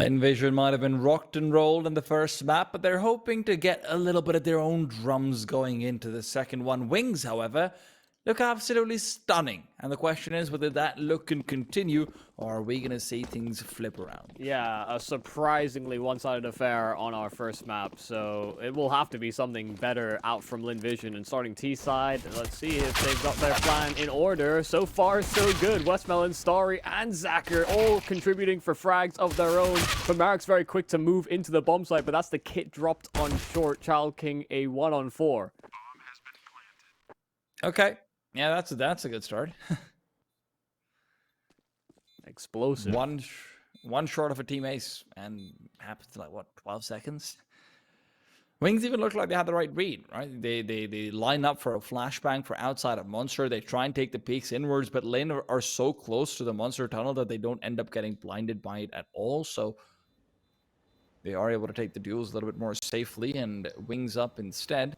Lynn Vision might have been rocked and rolled in the first map, but they're hoping to get a little bit of their own drums going into the second one. Wings, however, look absolutely stunning. And the question is whether that look can continue, or are we going to see things flip around? Yeah, a surprisingly one-sided affair on our first map, so it will have to be something better out from Lynn Vision. And starting T-side, let's see if they've got their plan in order. So far, so good. WUgaSsS, Starry, and Zacher all contributing for frags of their own. But Marek's very quick to move into the bomb site, but that's the kit dropped on short. Child King a 1-on-4. Okay. Yeah, that's a good start. Explosive. One short of a team ace, and happens to, like, what, 12 seconds? Wings even look like they had the right read, right? They line up for a flashbang for outside of Monster. They try and take the peaks inwards, but Lynn are so close to the Monster tunnel that they don't end up getting blinded by it at all. So they are able to take the duels a little bit more safely, and Wings up instead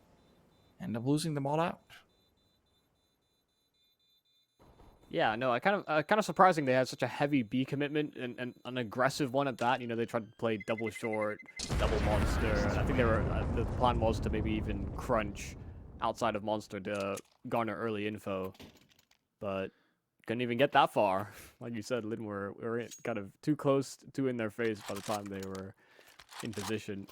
end up losing them all out. Yeah, no, kind of surprising they had such a heavy B commitment and an aggressive one at that. You know, they tried to play double short, double monster. And I think they were the plan was to maybe even crunch outside of monster to garner early info, but couldn't even get that far. Like you said, Lynn were kind of too close, too in their face by the time they were in position.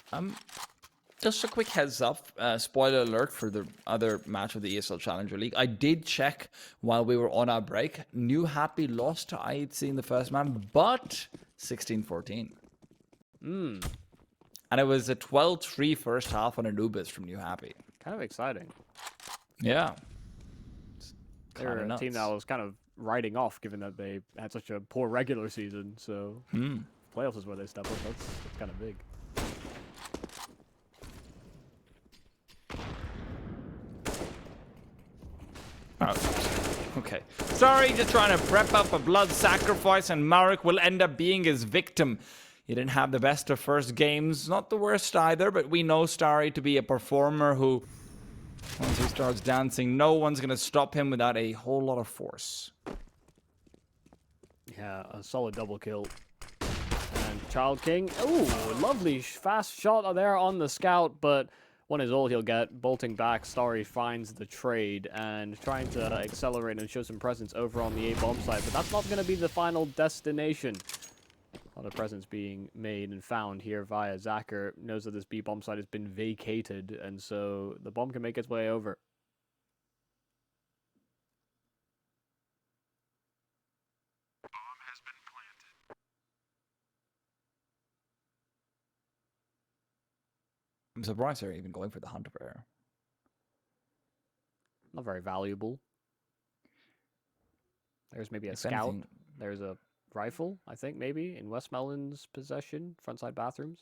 Just a quick heads up, spoiler alert for the other match of the ESL Challenger League. I did check while we were on our break. New Happy lost to IHC in the first match, but 16-14. And it was a 12-3 first half on Anubis from New Happy. Kind of exciting. Yeah. They were a team that was kind of riding off, given that they had such a poor regular season. So playoffs is where they step up. That's kind of big. Oh, okay. Sorry, just trying to prep up a blood sacrifice, and Marek will end up being his victim. He didn't have the best of first games, not the worst either, but we know Starry to be a performer who, once he starts dancing, no one's going to stop him without a whole lot of force. Yeah, a solid double kill. And Child King, ooh, lovely fast shot there on the scout, but one is all he'll get. Bolting back, Starry finds the trade and trying to accelerate and show some presence over on the A bomb site, but that's not going to be the final destination. A lot of presence being made and found here via Zacher. Knows that this B bomb site has been vacated, and so the bomb can make its way over. I'm surprised they're even going for the Hunter Bear. Not very valuable. There's maybe a scout. There's a rifle, I think, maybe, in WUgaSs's possession. Frontside bathrooms.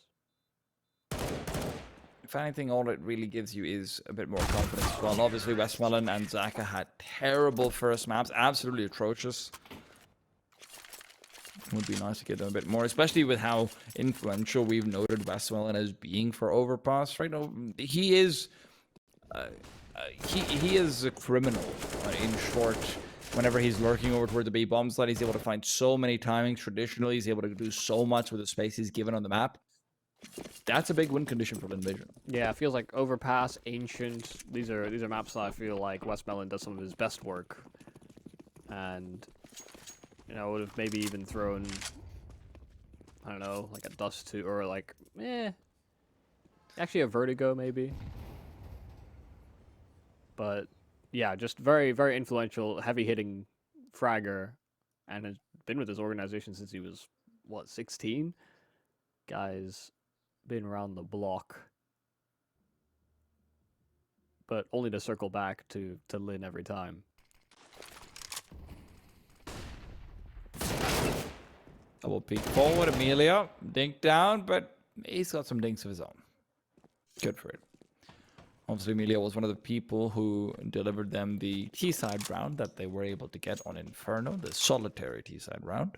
If anything, all it really gives you is a bit more confidence as well. Obviously, WUgaSsS and Zacher had terrible first maps. Absolutely atrocious. It would be nice to get them a bit more, especially with how influential we've noted WUgaSsS as being for Overpass. Right now, he is he is a criminal. In short, whenever he's lurking over toward the B bomb slot, he's able to find so many timings. Traditionally, he's able to do so much with the space he's given on the map. That's a big win condition for Lynn Vision. Yeah, it feels like Overpass, Ancient. These are maps that I feel like WUgaSsS does some of his best work, and you know, would have maybe even thrown, I don't know, like a Dust 2, or like, actually a Vertigo maybe. But yeah, just very, very influential, heavy-hitting fragger, and has been with this organization since he was, what, 16? Guy's been around the block. But only to circle back to Lynn every time. Double peek forward, Amelia. Dink down, but he's got some dinks of his own. Good for it. Obviously, Amelia was one of the people who delivered them the T-side round that they were able to get on Inferno, the solitary T-side round.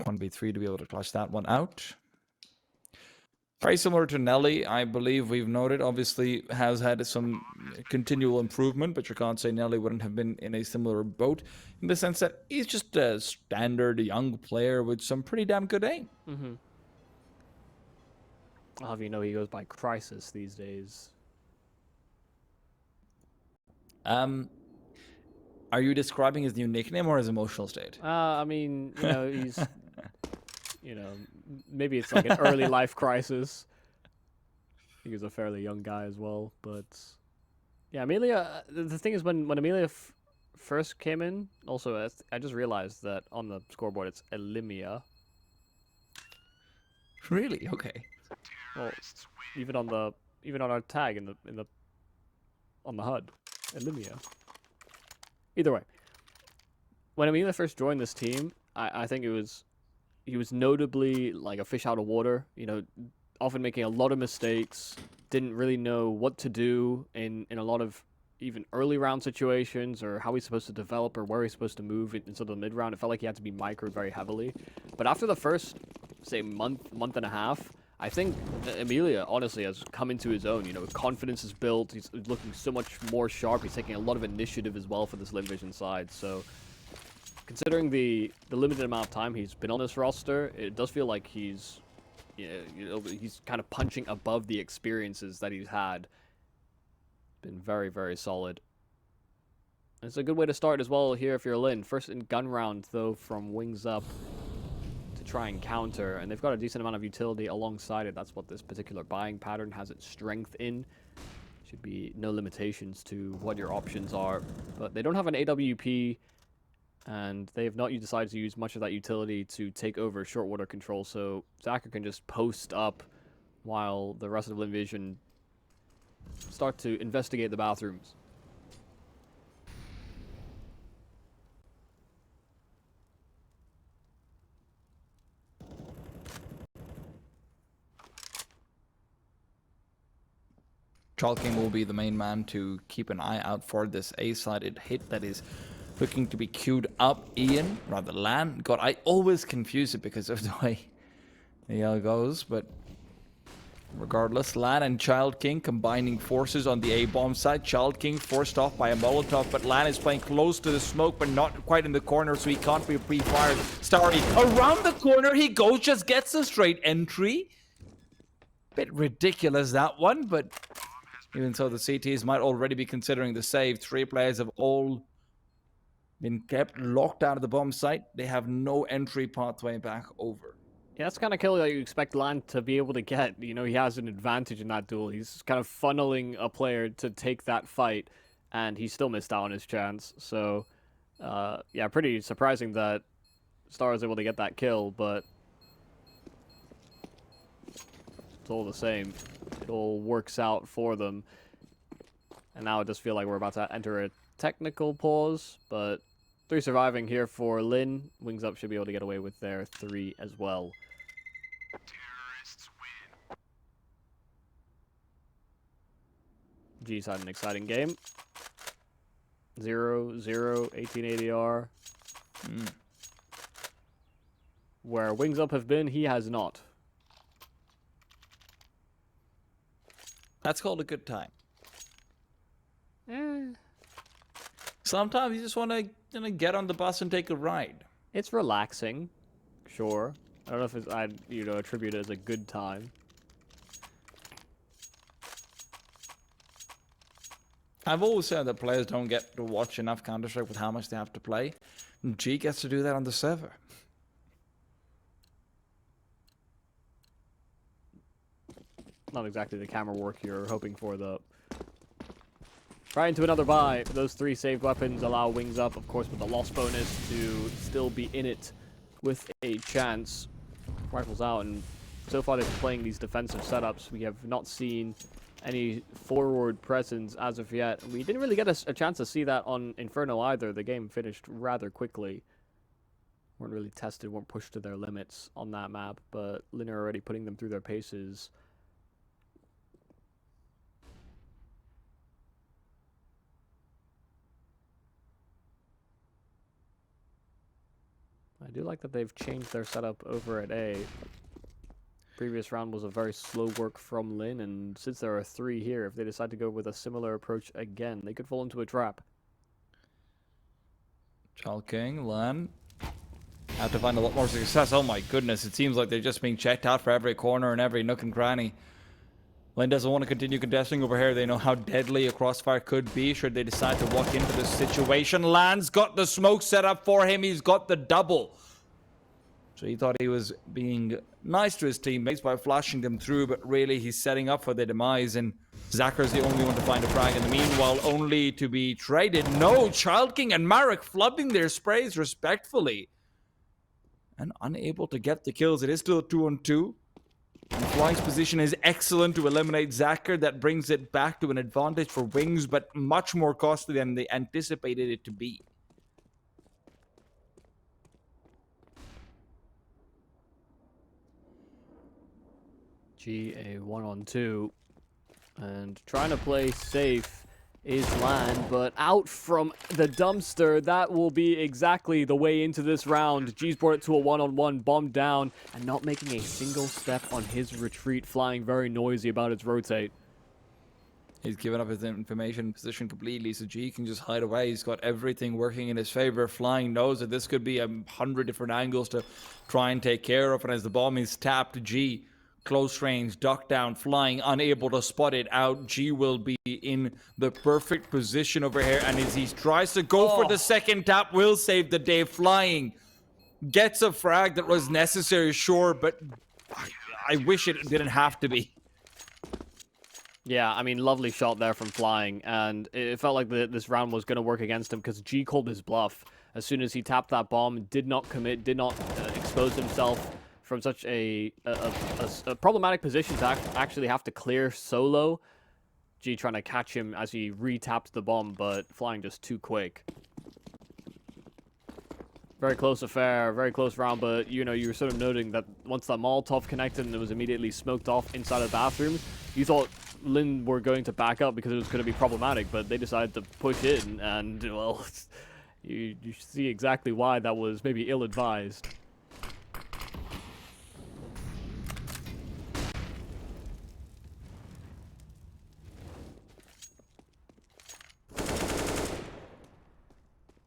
1v3 to be able to clutch that one out. Very similar to Nelly, I believe we've noted. Obviously, has had some continual improvement, but you can't say Nelly wouldn't have been in a similar boat in the sense that he's just a standard young player with some pretty damn good aim. Mm-hmm. I'll have you know he goes by Crisis these days. Are you describing his new nickname or his emotional state? I mean, you know, he's, you know, maybe it's like an early life crisis. He was a fairly young guy as well, but yeah, Amelia. The thing is, when Amelia first came in, also I just realized that on the scoreboard it's Elimia. Really? Okay. Well, even on our tag in the on the HUD, Elimia. Either way, when Amelia first joined this team, I think he was notably like a fish out of water. You know, often making a lot of mistakes. Didn't really know what to do in a lot of even early round situations, or how he's supposed to develop, or where he's supposed to move into the mid round. It felt like he had to be microed very heavily. But after the first, say, month and a half, I think Amelia honestly has come into his own. You know, confidence is built. He's looking so much more sharp. He's taking a lot of initiative as well for this Lynn Vision side. So, considering the limited amount of time he's been on this roster, it does feel like he's he's kind of punching above the experiences that he's had. Been very, very solid. And it's a good way to start as well here if you're Lynn. First in gun round though from Wings Up to try and counter, and they've got a decent amount of utility alongside it. That's what this particular buying pattern has its strength in. Should be no limitations to what your options are, but they don't have an AWP, and they have not decided to use much of that utility to take over short water control, so Zachar can just post up while the rest of Lynn Vision start to investigate the bathrooms. Chalking will be the main man to keep an eye out for this A-sided hit that is looking to be queued up. Ian, rather LAN. God, I always confuse it because of the way the yell goes, but regardless, LAN and Child King combining forces on the A-bomb side. Child King forced off by a Molotov, but LAN is playing close to the smoke, but not quite in the corner, so he can't be pre-fired. Starry around the corner he goes, just gets a straight entry. Bit ridiculous, that one, but even so, the CTs might already be considering the save. 3 players have all been kept locked out of the bomb site. They have no entry pathway back over. Yeah, that's kind of kill that you expect LAN to be able to get. You know, he has an advantage in that duel. He's kind of funneling a player to take that fight, and he still missed out on his chance. So, yeah, pretty surprising that Star was able to get that kill, but it's all the same. It all works out for them. And now it does feel like we're about to enter a technical pause, but 3 surviving here for Lynn. Wings Up should be able to get away with their 3 as well. Terrorists win. G's had an exciting game. 0-0, 18 ADR. Where Wings Up have been, he has not. That's called a good time. Sometimes you just want to get on the bus and take a ride. It's relaxing, sure. I don't know if I'd attribute it as a good time. I've always said that players don't get to watch enough Counter-Strike with how much they have to play. G gets to do that on the server. Not exactly the camera work you're hoping for, though. Right into another buy. Those 3 saved weapons allow Wings Up, of course, with the loss bonus to still be in it with a chance. Rifles out, and so far they've been playing these defensive setups. We have not seen any forward presence as of yet. We didn't really get a chance to see that on Inferno either. The game finished rather quickly. Weren't really tested, weren't pushed to their limits on that map, but Lynn are already putting them through their paces. I do like that they've changed their setup over at A. Previous round was a very slow work from Lynn, and since there are 3 here, if they decide to go with a similar approach again, they could fall into a trap. Chalking, Lan. Have to find a lot more success. Oh my goodness, it seems like they're just being checked out for every corner and every nook and cranny. Lynn doesn't want to continue contesting over here. They know how deadly a crossfire could be should they decide to walk into this situation. Lan's got the smoke set up for him. He's got the double. So he thought he was being nice to his teammates by flashing them through, but really he's setting up for their demise, and Zacker's the only one to find a frag in the meanwhile, only to be traded. No, Child King and Marek flubbing their sprays respectfully. And unable to get the kills. It is still a 2-on-2. And Flying's position is excellent to eliminate Zacher. That brings it back to an advantage for Wings, but much more costly than they anticipated it to be. A 1-on-2, and trying to play safe is LAN, but out from the dumpster. That will be exactly the way into this round. G's brought it to a 1-on-1, bombed down, and not making a single step on his retreat. Flying very noisy about its rotate. He's given up his information position completely, so G can just hide away. He's got everything working in his favor. Flying knows that this could be 100 different angles to try and take care of, and as the bomb is tapped, G close range, duck down, Flying unable to spot it out. G will be in the perfect position over here, and as he tries to go for the second tap, will save the day. Flying gets a frag that was necessary, sure, but I wish it didn't have to be. Yeah, I mean, lovely shot there from Flying, and it felt like this round was going to work against him because G called his bluff. As soon as he tapped that bomb, did not commit, did not expose himself from such a problematic position to actually have to clear solo. G trying to catch him as he re-tapped the bomb, but Flying just too quick. Very close affair, very close round, but you know, you were sort of noting that once that Molotov connected and it was immediately smoked off inside of the bathrooms, you thought Lynn were going to back up because it was going to be problematic, but they decided to push in, and well, you see exactly why that was maybe ill-advised.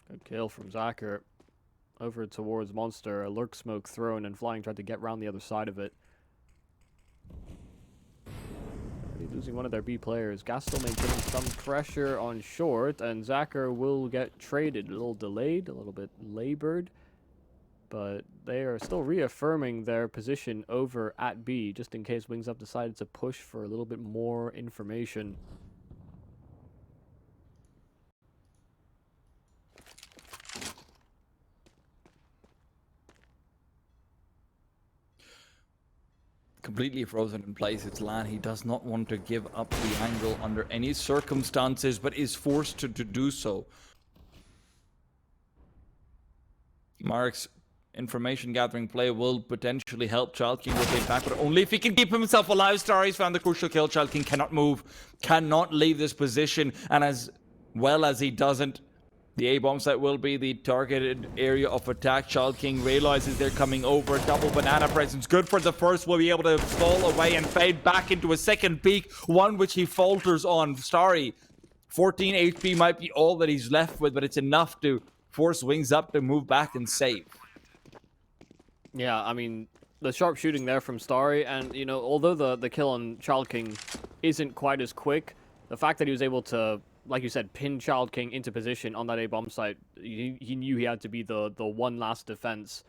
Good kill from Zacher. Over towards Monster, a lurk smoke thrown, and Flying tried to get around the other side of it. Already losing one of their B players. Gas still maintaining some pressure on short, and Zacher will get traded. A little delayed, a little bit labored, but they are still reaffirming their position over at B, just in case Wings Up decided to push for a little bit more information. Completely frozen in place. It's Lan. He does not want to give up the angle under any circumstances, but is forced to do so. Marek's information gathering play will potentially help Child King rotate back, but only if he can keep himself alive. Starry's found the crucial kill. Child King cannot move, cannot leave this position, and as well as he doesn't, the A-bomb site will be the targeted area of attack. Child King realizes they're coming over. Double banana presence. Good for the first. Will be able to fall away and fade back into a second peak. One which he falters on. Starry, 14 HP might be all that he's left with, but it's enough to force Wings Up to move back and save. Yeah, I mean, the sharp shooting there from Starry, and, you know, although the kill on Child King isn't quite as quick, the fact that he was able to, like you said, pin Child King into position on that A-bomb site, he knew he had to be the one last defense.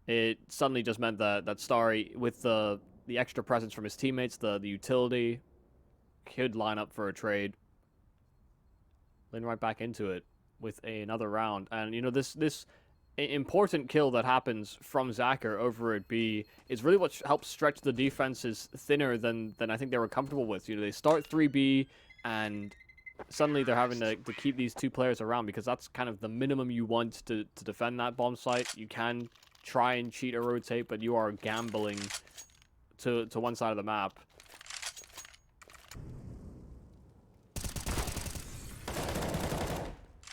It suddenly just meant that Starry, with the extra presence from his teammates, the utility, could line up for a trade. Lynn right back into it with another round. And, you know, this important kill that happens from Zacher over at B is really what helps stretch the defenses thinner than I think they were comfortable with. You know, they start 3B, and suddenly they're having to keep these two players around because that's kind of the minimum you want to defend that bomb site. You can try and cheat or rotate, but you are gambling to one side of the map.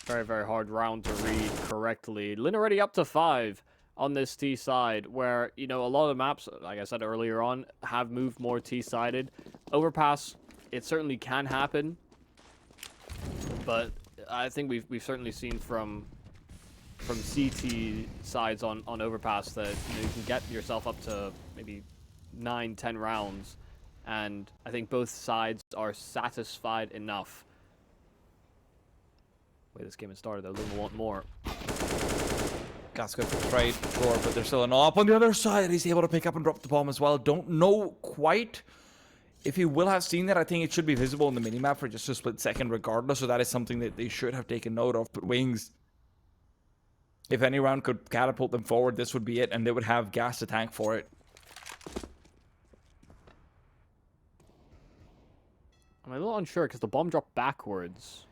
Very, very hard round to read correctly. Lynn already up to 5 on this T side where, you know, a lot of maps, like I said earlier on, have moved more T-sided. Overpass, it certainly can happen, but I think we've certainly seen from CT sides on Overpass that, you know, you can get yourself up to maybe 9-10 rounds, and I think both sides are satisfied enough. Way this game has started, though, Lynn will want more. Gas good for the trade, sure, but there's still an op on the other side. He's able to pick up and drop the bomb as well. Don't know quite if he will have seen that. I think it should be visible in the minimap for just a split second regardless, so that is something that they should have taken note of. But Wings, if any round could catapult them forward, this would be it, and they would have gas to tank for it. I'm a little unsure because the bomb dropped backwards.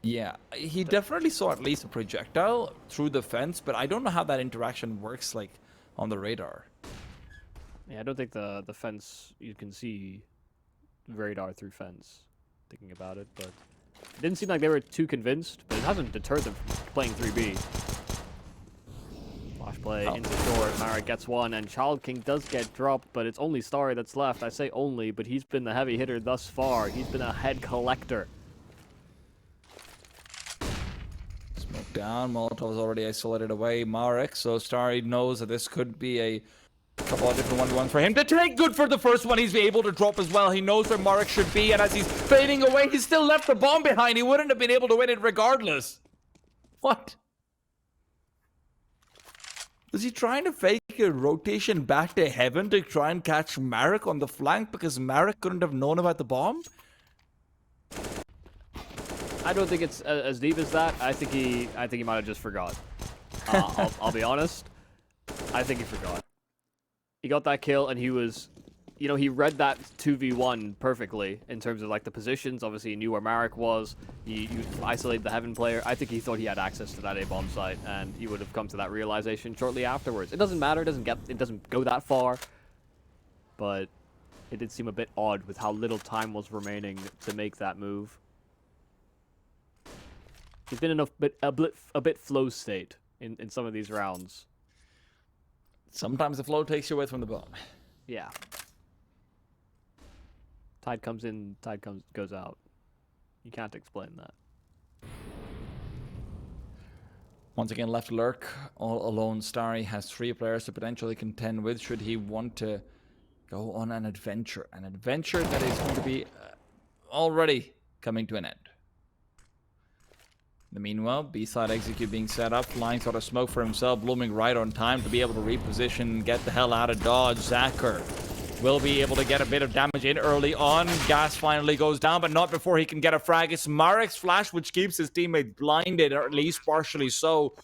Yeah, he definitely saw at least a projectile through the fence, but I don't know how that interaction works, like, on the radar. Yeah, I don't think the fence, you can see radar through fence, thinking about it, but it didn't seem like they were too convinced, but it hasn't deterred them from playing 3B. Flash play into short, Marek gets one, and Child King does get dropped, but it's only Starry that's left. I say only, but he's been the heavy hitter thus far. He's been a head collector. Smoke down, Molotov is already isolated away. Marek, so Starry knows that this could be a couple of different 1v1s for him to take. Good for the first one. He's able to drop as well. He knows where Marek should be, and as he's fading away, he's still left the bomb behind. He wouldn't have been able to win it regardless. What? Was he trying to fake a rotation back to heaven to try and catch Marek on the flank because Marek couldn't have known about the bomb? I don't think it's as deep as that. I think he might have just forgot. I'll be honest. I think he forgot. He got that kill, and he was, you know, he read that 2v1 perfectly in terms of like the positions. Obviously, he knew where Marek was. He isolated the Heaven player. I think he thought he had access to that A-bomb site, and he would have come to that realization shortly afterwards. It doesn't matter. It doesn't go that far, but it did seem a bit odd with how little time was remaining to make that move. He's been in a bit flow state in some of these rounds. Sometimes the flow takes you away from the bomb. Yeah. Tide comes in, tide goes out. You can't explain that. Once again, left lurk, all alone. Starry has 3 players to potentially contend with should he want to go on an adventure. An adventure that is going to be already coming to an end. In the meanwhile, B-side execute being set up, flying sort of smoke for himself, blooming right on time to be able to reposition, get the hell out of dodge. Zacher will be able to get a bit of damage in early on. Gas finally goes down, but not before he can get a frag. It's Marek's flash, which keeps his teammate blinded, or at least partially so.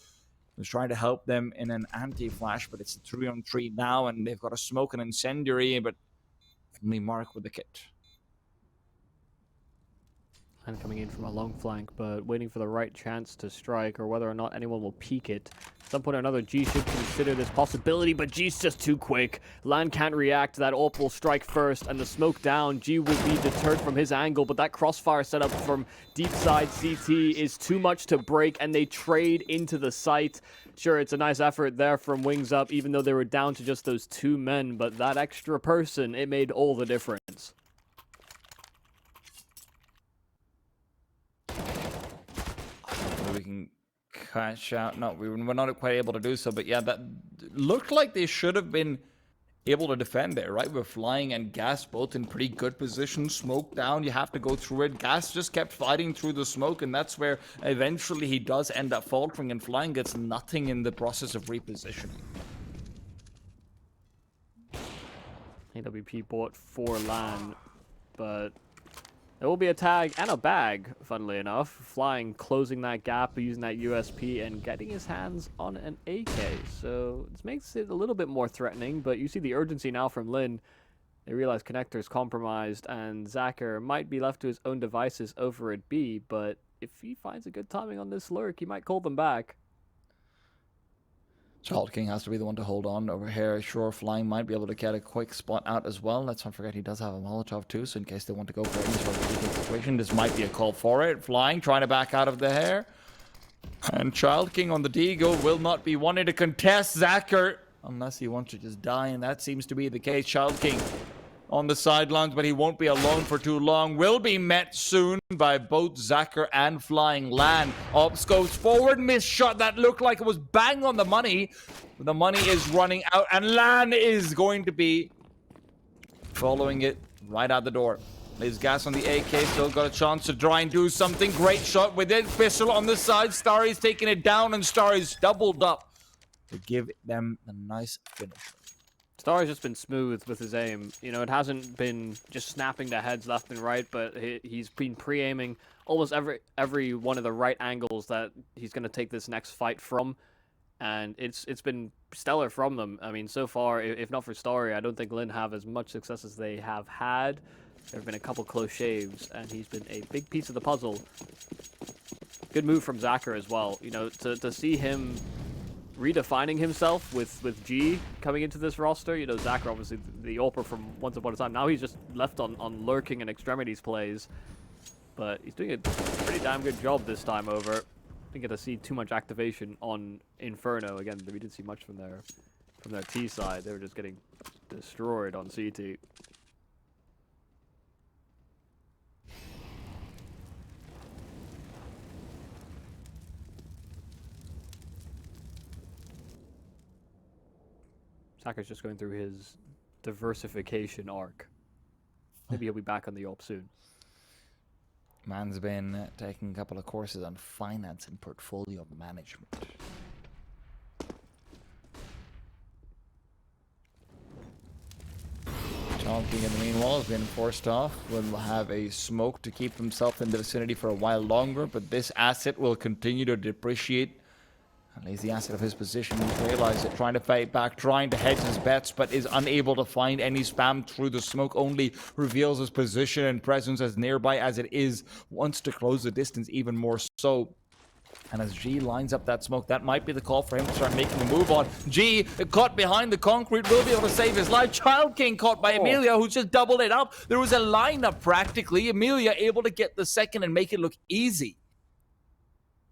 He's trying to help them in an anti-flash, but it's a 3-on-3 now, and they've got a smoke and incendiary, but only Marek with the kit. And coming in from a long flank, but waiting for the right chance to strike, or whether or not anyone will peek it. At some point or another, G should consider this possibility, but G's just too quick. LAN can't react. That AWP will strike first, and the smoke down. G will be deterred from his angle, but that crossfire setup from deep side CT is too much to break, and they trade into the site. Sure, it's a nice effort there from Wings Up, even though they were down to just those 2 men, but that extra person, it made all the difference. We can catch out. No, we're not quite able to do so, but yeah, that looked like they should have been able to defend there, right? With Flying and Gas both in pretty good position. Smoke down, you have to go through it. Gas just kept fighting through the smoke, and that's where eventually he does end up faltering, and Flying gets nothing in the process of repositioning. AWP bought 4 LAN, but there will be a tag and a bag, funnily enough. Flying, closing that gap, using that USP, and getting his hands on an AK. So this makes it a little bit more threatening, but you see the urgency now from Lynn. They realize Connector's compromised, and Zacher might be left to his own devices over at B, but if he finds a good timing on this lurk, he might call them back. Child King has to be the one to hold on over here. Sure, Flying might be able to get a quick spot out as well. Let's not forget he does have a Molotov too, so in case they want to go for any sort of situation, this might be a call for it. Flying, trying to back out of the hair. And Child King on the Deagle will not be wanting to contest Zacher unless he wants to just die, and that seems to be the case. Child King on the sidelines, but he won't be alone for too long. Will be met soon by both Zacher and Flying LAN. Ops goes forward, missed shot that looked like it was bang on the money. The money is running out, and LAN is going to be following it right out the door. There's gas on the AK, still got a chance to try and do something. Great shot with it. Pistol on the side. Starry's taking it down, and Starry's doubled up to give them a nice finish. Starry's just been smooth with his aim. You know, it hasn't been just snapping the heads left and right, but he's been pre-aiming almost every one of the right angles that he's going to take this next fight from. And it's been stellar from them. I mean, so far, if not for Starry, I don't think Lynn have as much success as they have had. There have been a couple close shaves, and he's been a big piece of the puzzle. Good move from Zacher as well. You know, to see him redefining himself with G coming into this roster. You know, Zacher, obviously the AWPer from Once Upon a Time. Now he's just left on lurking and extremities plays. But he's doing a pretty damn good job this time over. Didn't get to see too much activation on Inferno. Again, we didn't see much from their T side. They were just getting destroyed on CT. Zacher's just going through his diversification arc. Maybe he'll be back on the AWP soon. Man's been taking a couple of courses on finance and portfolio management. Child King in the meanwhile has been forced off. Will have a smoke to keep himself in the vicinity for a while longer, but this asset will continue to depreciate. At least the asset of his position, he's realized it, trying to fight back, trying to hedge his bets, but is unable to find any spam through the smoke, only reveals his position and presence as nearby as it is, wants to close the distance even more so. And as G lines up that smoke, that might be the call for him to start making a move on. G, caught behind the concrete, will be able to save his life. Child King caught by Amelia, who's just doubled it up. There was a lineup practically. Amelia able to get the second and make it look easy.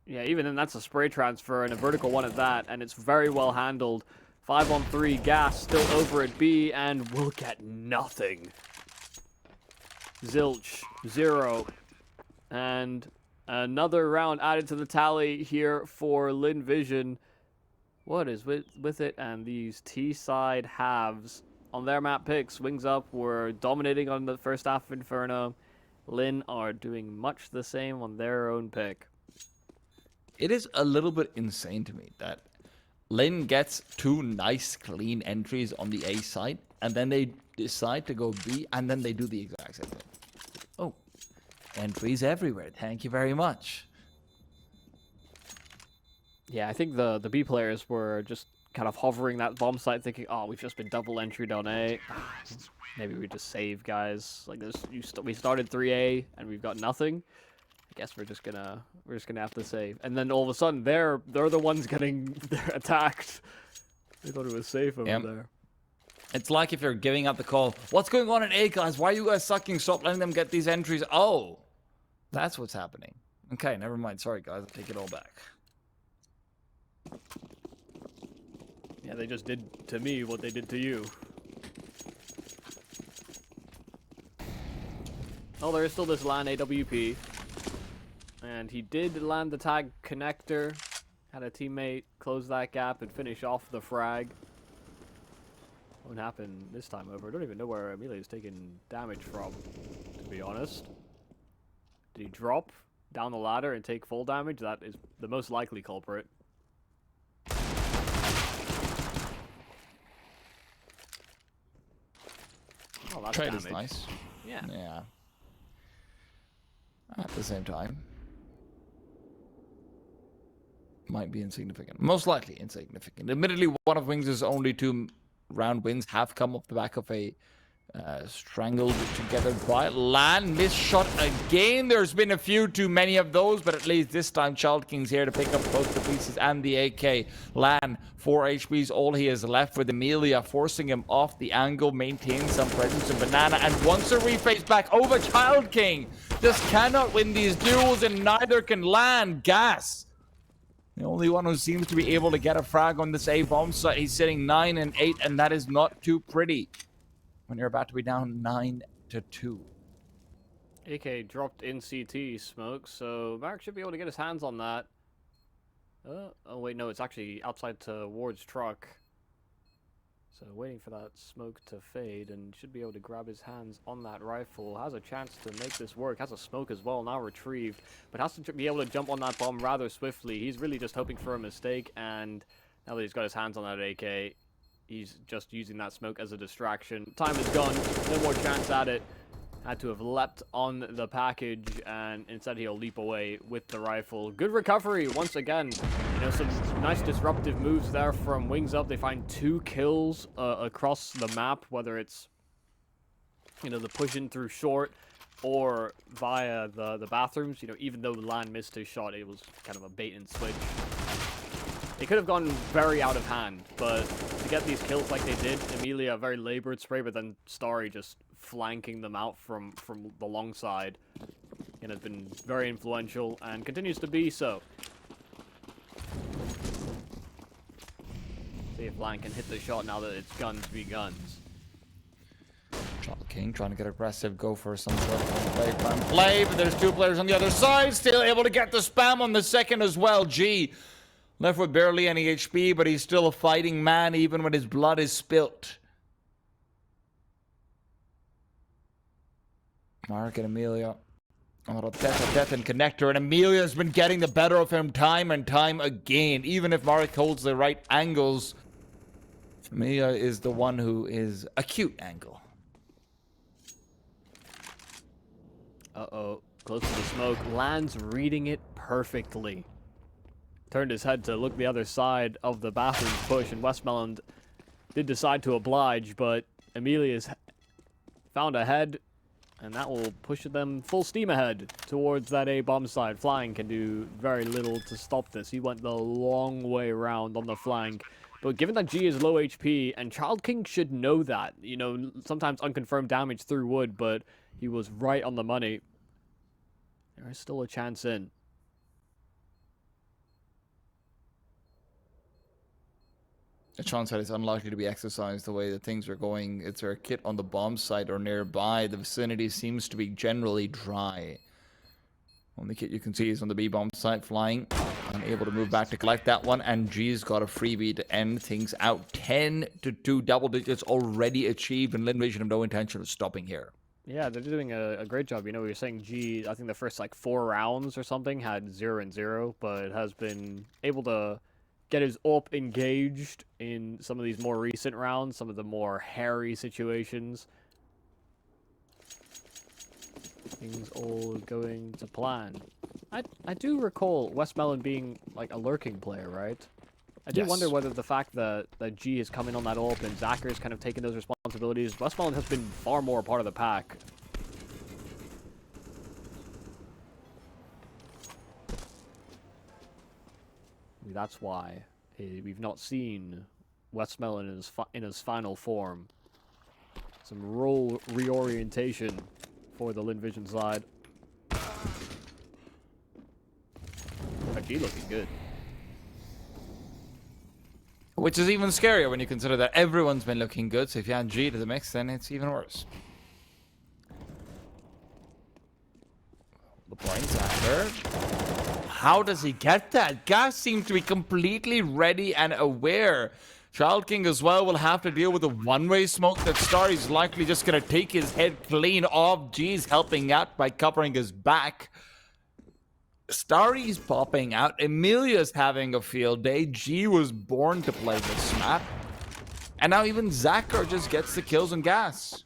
Yeah, even then, that's a spray transfer and a vertical one at that, and it's very well handled. 5-on-3, Gas still over at B, and will get nothing. Zilch, 0. And another round added to the tally here for Lynn Vision. What is with it? And these T-side halves on their map picks. Wings Up were dominating on the first half of Inferno. Lynn are doing much the same on their own pick. It is a little bit insane to me that Lynn gets 2 nice, clean entries on the A side, and then they decide to go B, and then they do the exact same thing. Oh, entries everywhere. Thank you very much. Yeah, I think the B players were just kind of hovering that bomb site, thinking, "Oh, we've just been double entried on A. Maybe we just save, guys. Like this, we started 3A, and we've got nothing. I guess we're just gonna have to save." And then all of a sudden, they're the ones getting attacked. They thought it was safe over there. It's like if you're giving out the call, "What's going on in A, guys? Why are you guys sucking? Stop letting them get these entries." Oh, that's what's happening. Okay, never mind. Sorry, guys. I'll take it all back. Yeah, they just did to me what they did to you. Oh, there is still this LAN AWP. And he did land the tag connector. Had a teammate close that gap and finish off the frag. Won't happen this time over. I don't even know where Amelia is taking damage from, to be honest. Did he drop down the ladder and take full damage? That is the most likely culprit. Oh, that's Trade damage. is nice. Yeah. Yeah. At the same time, might be insignificant. Most likely insignificant. Admittedly, one of Wings' only 2 round wins have come off the back of a strangled together by LAN. Missed shot again. There's been a few too many of those, but at least this time Child King's here to pick up both the pieces and the AK. LAN, 4 HPs, all he has left with Amelia, forcing him off the angle, maintain some presence in Banana, and once a reface back over Child King. Just cannot win these duels, and neither can LAN. Gas The only one who seems to be able to get a frag on this A bomb site. He's sitting 9 and 8, and that is not too pretty when you're about to be down 9-2. AK dropped in CT smoke, so Mark should be able to get his hands on that. Oh wait, no, it's actually outside towards truck. So waiting for that smoke to fade, and should be able to grab his hands on that rifle. Has a chance to make this work. Has a smoke as well, now retrieved, but has to be able to jump on that bomb rather swiftly. He's really just hoping for a mistake, and now that he's got his hands on that AK, he's just using that smoke as a distraction. Time is gone, no more chance at it. Had to have leapt on the package, and instead he'll leap away with the rifle. Good recovery once again. You know, some nice disruptive moves there from Wings Up. They find 2 kills across the map, whether it's, you know, the push in through short or via the bathrooms. You know, even though LVGStarry missed his shot, it was kind of a bait and switch. It could have gone very out of hand, but to get these kills like they did, Emilia a very labored spray, but then Starry just flanking them out from the long side, and has been very influential and continues to be so. See if LVGStarry can hit the shot now that it's guns v guns. Child King trying to get aggressive, go for some sort of play, but there's 2 players on the other side, still able to get the spam on the second as well. G left with barely any HP, but he's still a fighting man even when his blood is spilt. Mark and Emilia. A little death and connector, and Emilia's been getting the better of him time and time again. Even if Mark holds the right angles, Emilia is the one who is acute angle. Uh-oh. Close to the smoke. LVGStarry's reading it perfectly. Turned his head to look the other side of the bathroom push, and WestmeloN did decide to oblige, but Emilia's found a head, and that will push them full steam ahead towards that A bomb side. Flying can do very little to stop this. He went the long way around on the flank. But given that G is low HP, and Child King should know that, you know, sometimes unconfirmed damage through wood, but he was right on the money. There is still a chance in. A chance that is unlikely to be exercised the way that things are going. It's there a kit on the bomb site or nearby? The vicinity seems to be generally dry. Only kit you can see is on the B bomb site, flying. Unable to move back to collect that one, and G's got a freebie to end things out. 10-2, double digits already achieved, and Lynn Vision have no intention of stopping here. Yeah, they're doing a great job. You know, we were saying G, I think the first like 4 rounds or something had 0-0, but has been able to get his AWP engaged in some of these more recent rounds, some of the more hairy situations. Things all going to plan. I do recall WestmeloN being like a lurking player, right? I do wonder whether the fact that G has come in on that AWP and Zacker's kind of taken those responsibilities, WestmeloN has been far more a part of the pack. That's why we've not seen WestmeloN in his final form. Some role reorientation for the Lynn Vision side. G looking good. Which is even scarier when you consider that everyone's been looking good, so if you add G to the mix, then it's even worse. The points after. How does he get that? Gas seems to be completely ready and aware. Child King as well will have to deal with a one-way smoke that Starry's likely just going to take his head clean off. G's helping out by covering his back. Starry's popping out. Emilia's having a field day. G was born to play this map. And now even Zacher just gets the kills on gas.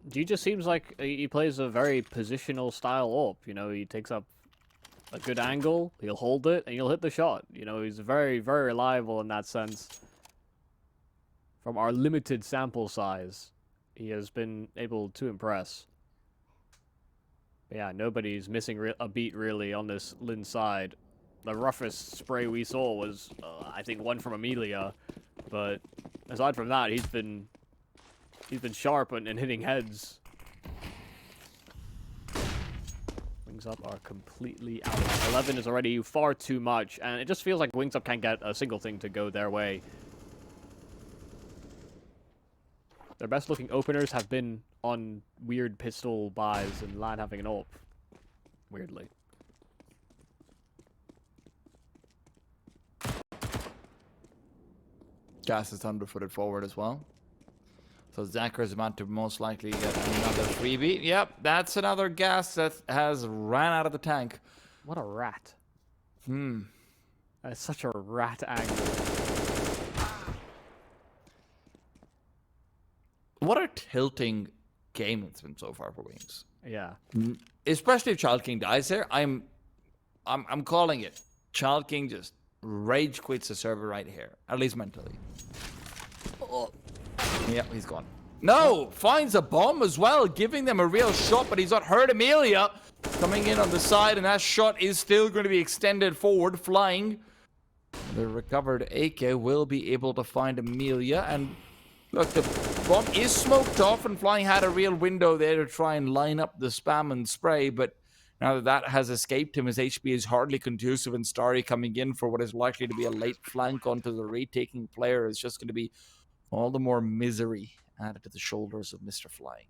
G just seems like he plays a very positional style AWP. You know, he takes up a good angle, he'll hold it, and he'll hit the shot. You know, he's very, very reliable in that sense. From our limited sample size, he has been able to impress. But yeah, nobody's missing a beat really on this Lynn side. The roughest spray we saw was, I think, one from Emilia. But aside from that, he's been sharp and hitting heads. Wings Up are completely out. 11 is already far too much, and it just feels like Wings Up can't get a single thing to go their way. Their best looking openers have been on weird pistol buys and LAN having an ult. Weirdly. WUgaSsS is underfooted forward as well. So Zacher is about to most likely get another freebie. Yep, that's another WUgaSsS that has ran out of the tank. What a rat. That's such a rat angle. What a tilting game it's been so far for Wings. Yeah. Especially if Child King dies here. I'm calling it. Child King just rage quits the server right here. At least mentally. Oh. Yep, he's gone. No! Finds a bomb as well, giving them a real shot, but he's not hurt Amelia. Coming in on the side, and that shot is still going to be extended forward, flying. The recovered AK will be able to find Amelia, and look, the bomb is smoked off, and Flying had a real window there to try and line up the spam and spray, but now that that has escaped him, his HP is hardly conducive, and Starry coming in for what is likely to be a late flank onto the retaking player is just going to be all the more misery added to the shoulders of Mr. Flying.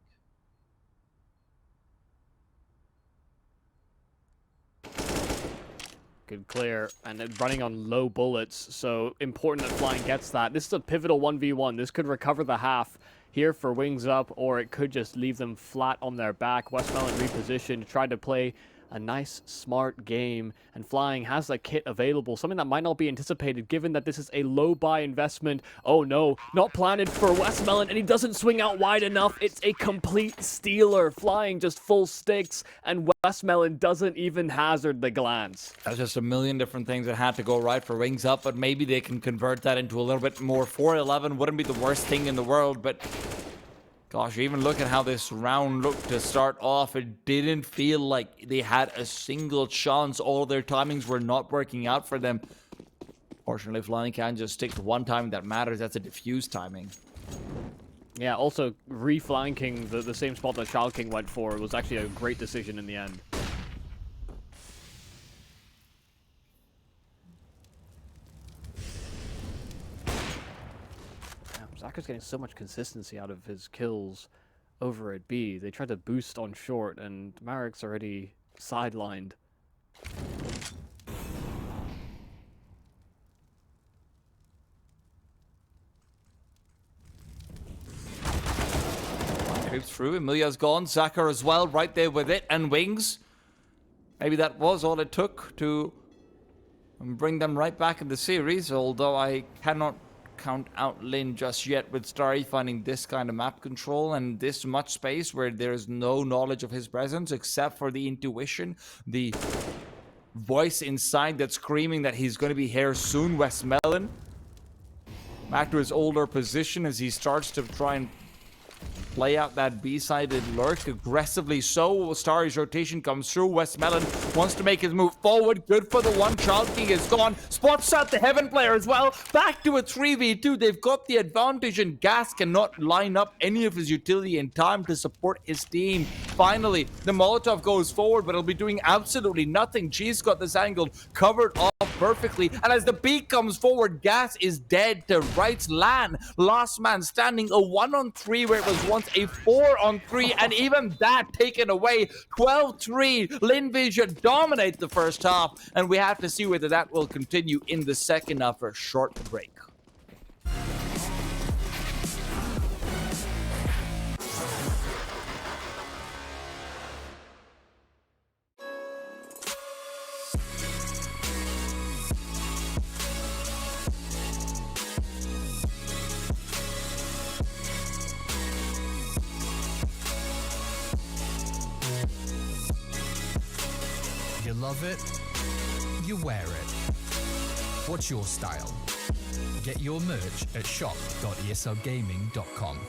Good clear, and running on low bullets, so important that Flying gets that. This is a pivotal 1v1. This could recover the half here for Wings Up, or it could just leave them flat on their back. WestmeloN repositioned, tried to play a nice, smart game, and Flying has the kit available, something that might not be anticipated given that this is a low buy investment. Oh no, not planted for WestmeloN, and he doesn't swing out wide enough. It's a complete stealer. Flying just full sticks, and WestmeloN doesn't even hazard the glance. That's just a million different things that had to go right for Wings Up, but maybe they can convert that into a little bit more. 4-11 wouldn't be the worst thing in the world, but gosh, even look at how this round looked to start off. It didn't feel like they had a single chance. All their timings were not working out for them. Fortunately, Flying can just stick to one timing that matters. That's a diffuse timing. Yeah, also reflanking the same spot that Child King went for was actually a great decision in the end. Zacher's getting so much consistency out of his kills over at B. They tried to boost on short, and Marek's already sidelined. Creeps through. Amelia's gone. Zacher as well, right there with it. And Wings. Maybe that was all it took to bring them right back in the series, although I cannot count out Lynn just yet, with Starry finding this kind of map control and this much space where there is no knowledge of his presence except for the intuition, the voice inside that's screaming that he's going to be here soon. WestmeloN back to his older position as he starts to try and play out that B-sided lurk aggressively. So Starry's rotation comes through. WestmeloN wants to make his move forward. Good for the one. Child King is gone. Spots out the Heaven player as well. Back to a 3v2. They've got the advantage, and WUgaSsS cannot line up any of his utility in time to support his team. Finally, the Molotov goes forward, but it'll be doing absolutely nothing. G's got this angle covered off perfectly, and as the B comes forward, WUgaSsS is dead to Right's LAN. Last man standing, a 1-on-3 where it was once a 4-on-3, and even that taken away. 12-3. Lynn Vision dominate the first half, and we have to see whether that will continue in the second after a short break. You love it, you wear it. What's your style? Get your merch at shop.eslgaming.com.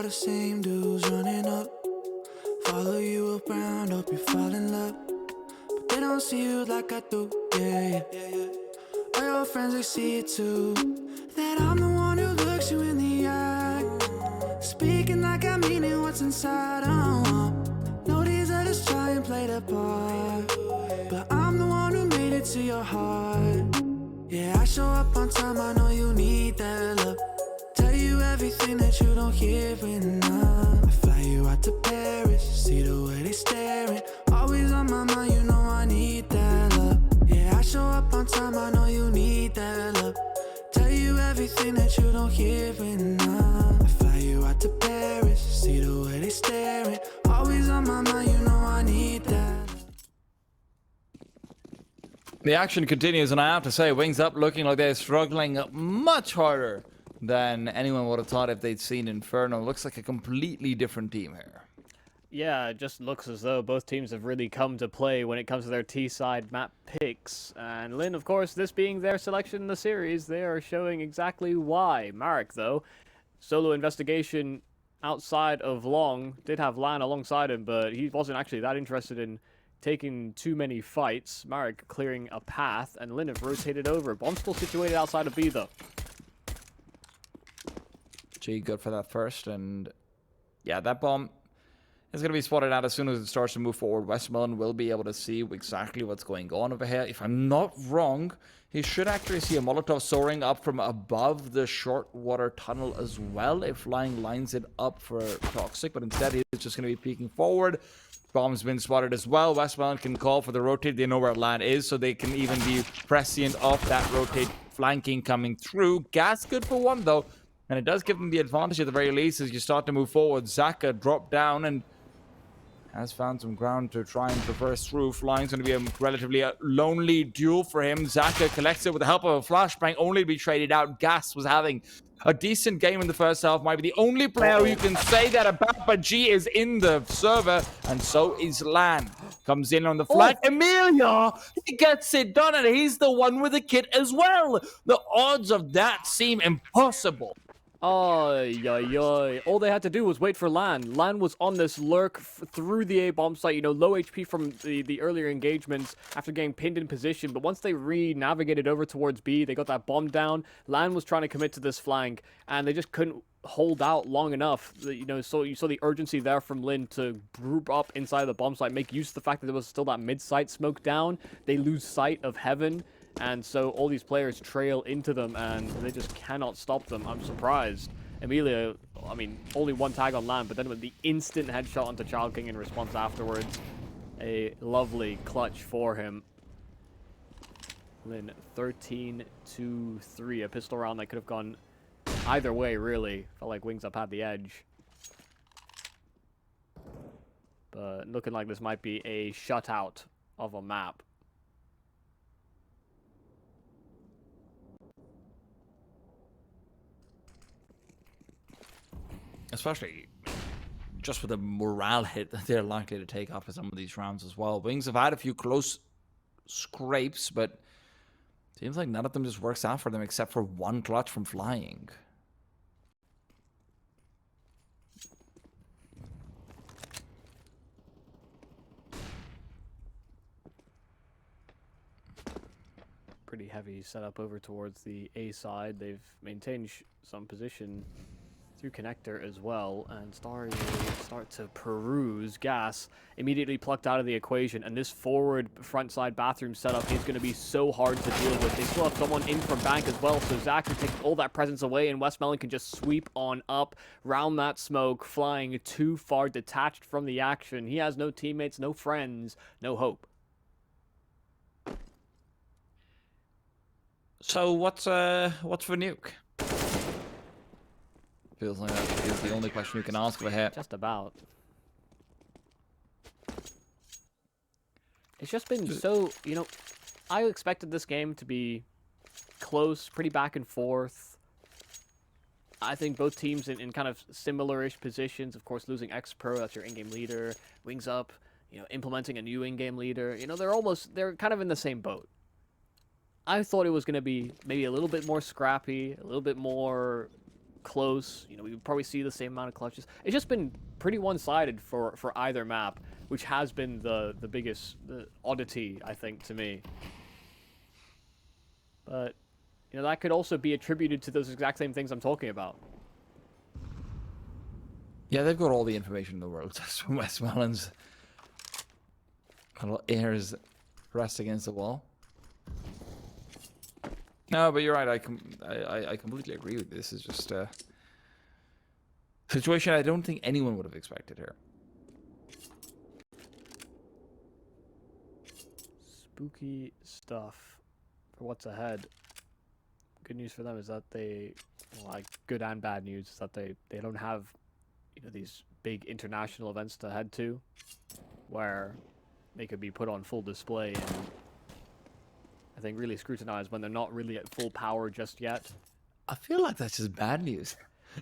the same dudes running up. Follow you around, hope you fall in love. But they don't see you like I do, yeah. All your friends, they see it too. That I'm the one who looks you in the eye. Speaking like I mean it, what's inside, know these others try and play the part, but I'm the one who made it to your heart. Yeah, I show up on time, I know you need that love. Tell you everything that you don't hear enough. I fly you out to Paris, see the way they staring. Always on my mind, you know I need that love. Yeah, I show up on time, I know you need that love. Tell you everything that you don't hear enough. I fly you out to Paris, see the way they staring. Always on my mind, you know I need that. The action continues, and I have to say, Wings Up looking like they're struggling much harder than anyone would have thought if they'd seen Inferno. Looks like a completely different team here. Yeah, it just looks as though both teams have really come to play when it comes to their T-side map picks. And Lynn, of course, this being their selection in the series, they are showing exactly why. Marek, though, solo investigation outside of Long, did have LAN alongside him, but he wasn't actually that interested in taking too many fights. Marek clearing a path, and Lynn have rotated over. Bomb still situated outside of B, though. G good for that first, and yeah, that bomb is going to be spotted out as soon as it starts to move forward. WestmeloN will be able to see exactly what's going on over here. If I'm not wrong, he should actually see a Molotov soaring up from above the short water tunnel as well if Flying lines it up for Toxic, but instead he's just going to be peeking forward. Bomb's been spotted as well. WestmeloN can call for the rotate. They know where LAN is, so they can even be prescient of that rotate flanking coming through. Gas good for one, though, and it does give them the advantage at the very least as you start to move forward. Zaka dropped down and has found some ground to try and traverse through. Flying's going to be a relatively lonely duel for him. Zaka collects it with the help of a flashbang, only to be traded out. Gas was having a decent game in the first half. Might be the only player you can say that about, but G is in the server, and so is LAN. Comes in on the flank. Emilia, he gets it done, and he's the one with the kit as well. The odds of that seem impossible. All they had to do was wait for LAN. LAN was on this lurk through the A bomb site, you know, low HP from the earlier engagements after getting pinned in position. But once they re-navigated over towards B, they got that bomb down. LAN was trying to commit to this flank, and they just couldn't hold out long enough. You know, so you saw the urgency there from Lynn to group up inside the bomb site, make use of the fact that there was still that mid-site smoke down. They lose sight of Heaven. And so all these players trail into them, and they just cannot stop them. I'm surprised. Emilia, I mean, only one tag on LAN, but then with the instant headshot onto Child King in response afterwards. A lovely clutch for him. Lynn, 13-3. A pistol round that could have gone either way, really. Felt like Wings Up had the edge. But looking like this might be a shutout of a map. Especially just with the morale hit that they're likely to take after some of these rounds as well. Wings have had a few close scrapes, but seems like none of them just works out for them except for one clutch from Flying. Pretty heavy setup over towards the A side. They've maintained some position through connector as well, and Starry start to peruse. Gas immediately plucked out of the equation, and this forward front side bathroom setup is going to be so hard to deal with. They still have someone in from bank as well, so Zach can take all that presence away, and WestmeloN can just sweep on up, round that smoke, Flying too far detached from the action. He has no teammates, no friends, no hope. So what's for Nuke? Feels like that is the only question you can ask over here. Just about. It's just been so, you know, I expected this game to be close, pretty back and forth. I think both teams in kind of similar-ish positions. Of course, losing X-Pro, that's your in-game leader. Wings Up, you know, implementing a new in-game leader. You know, they're kind of in the same boat. I thought it was going to be maybe a little bit more scrappy, a little bit more close. You know, we would probably see the same amount of clutches. It's just been pretty one-sided for either map, which has been the biggest oddity, I think, to me. But, you know, that could also be attributed to those exact same things I'm talking about. Yeah, they've got all the information in the world. That's when WestmeloN's little ears pressed against the wall. No, but you're right. I completely agree with this. It's just a situation I don't think anyone would have expected here. Spooky stuff for what's ahead. Good news for them is that they, well, like good and bad news is that they don't have, you know, these big international events to head to, where they could be put on full display and I think really scrutinized when they're not really at full power just yet. I feel like that's just bad news.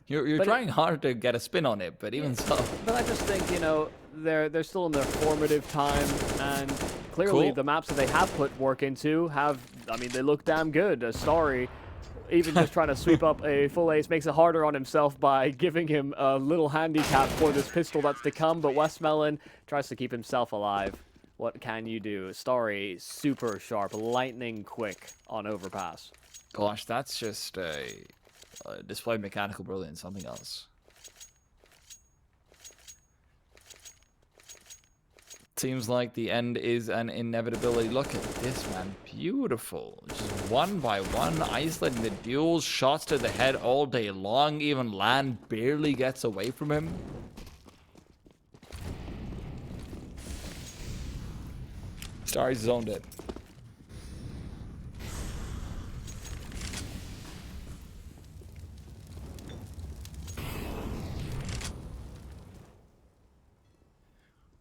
You're trying hard to get a spin on it, but even so. But I just think, you know, they're still in their formative time, and clearly Cool. the maps that they have put work into have, I mean, they look damn good. Starry, even just trying to sweep up a full ace makes it harder on himself by giving him a little handicap for this pistol that's to come, but WestmeloN tries to keep himself alive. What can you do? Starry, super sharp, lightning quick on Overpass. Gosh, that's just a display of mechanical brilliance, something else. Seems like the end is an inevitability. Look at this, man. Beautiful. Just one by one, isolating the duels, shots to the head all day long. Even LVGStarry barely gets away from him. Starry's zoned it.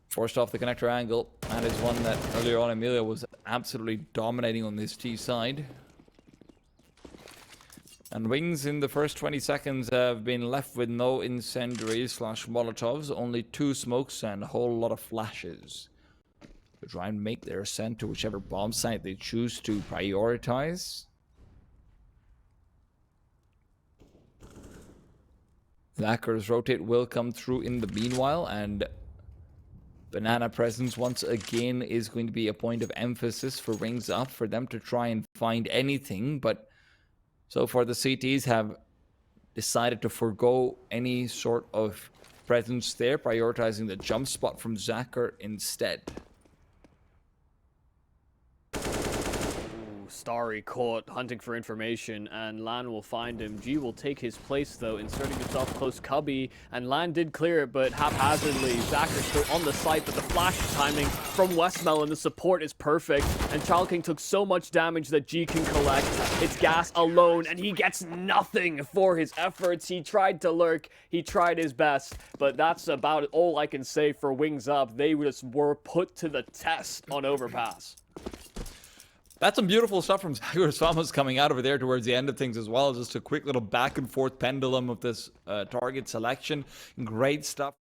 Forced off the connector angle. That is one that earlier on Emilio was absolutely dominating on this T side. And Wings in the first 20 seconds have been left with no incendiaries / molotovs, only 2 smokes and a whole lot of flashes. To try and make their ascent to whichever bomb site they choose to prioritize. Lacquer's rotate will come through in the meanwhile, and banana presence once again is going to be a point of emphasis for Wings Up, for them to try and find anything, but so far the CTs have decided to forego any sort of presence there, prioritizing the jump spot from Zacher instead. Starry caught hunting for information, and LVGStarry will find him. G will take his place, though, inserting himself close cubby, and LVGStarry did clear it, but haphazardly. Zacher still on the site, but the flash timing from WestmeloN, the support is perfect, and ChildKing took so much damage that G can collect. It's gas alone, and he gets nothing for his efforts. He tried to lurk, he tried his best, but that's about all I can say for Wings Up. They just were put to the test on Overpass. That's some beautiful stuff from Zacher coming out over there towards the end of things as well. Just a quick little back and forth pendulum of this target selection. Great stuff.